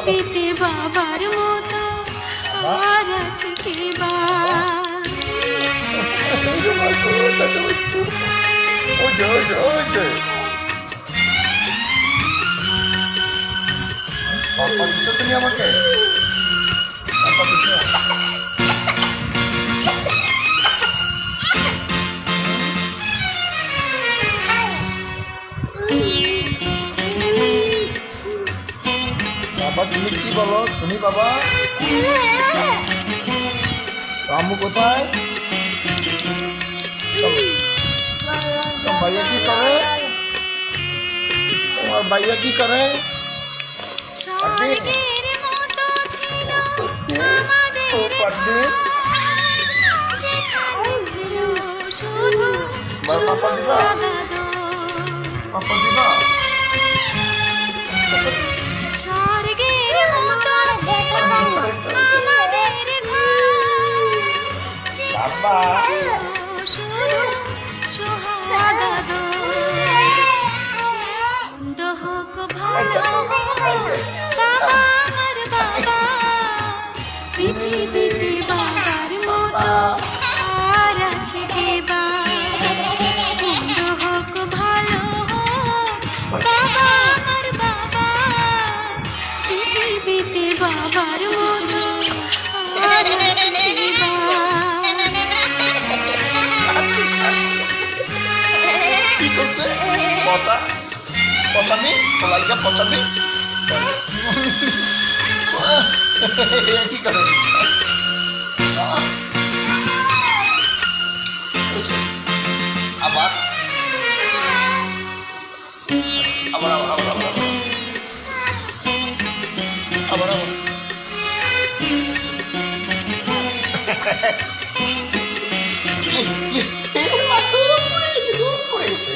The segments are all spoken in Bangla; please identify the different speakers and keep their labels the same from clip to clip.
Speaker 1: পৃথিবীতে বাবার মতো আর আছে কি বা?
Speaker 2: তুমি আমাকে বাবা, তুমি কি বলো শুনি বাবা? রামু কোথায়? ভাইয়া কি করে? তোমার ভাইয়া কি করে?
Speaker 1: স্বর্গের মতো ছিল আমাদের ঘর, যেখানে ছিল শুধু সোহাগাদর।
Speaker 2: পাপা দিবা?
Speaker 1: স্বর্গের মতো ছিল আমাদের ঘর, যেখানে ছিল শুধু সোহাগাদর। মন্দ হোক ভালো হোক বাবা আমার বাবা, পৃথিবীতে বাবার মতো আর আছে কে বা? মন্দ হোক ভালো হোক বাবা আমার বাবা, পৃথিবীতে বাবার মতো আর আছে কে বা?
Speaker 2: কি করছে? কথা কথা নেই, লাইকা কথা নেই। কি করে? আবার আবার আবার আবার আবার আবার আবার পড়ে গেছে।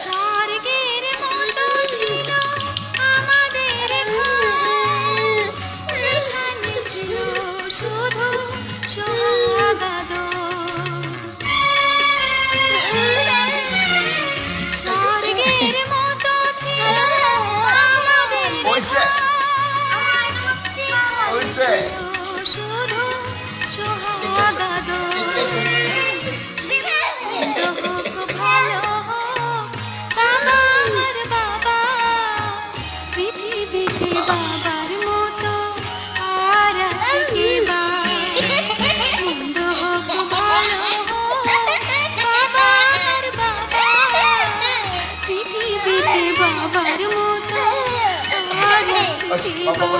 Speaker 1: স্বর্গের মতো ছিল আমাদের ঘর, যেখানে ছিল শুধু সোহাগাদর। স্বর্গের মতো ছিল আমাদের ঘর, যেখানে ছিল শুধু সোহাগাদর। মন্দ হোক ভালো হোক বাবা আমার বাবা, পৃথিবীতে বাবার মতো আর আছে কি বা? মন্দ হোক ভালো হোক বাবা আমার বাবা, পৃথিবীতে বাবার মতো আর আছে কি বা?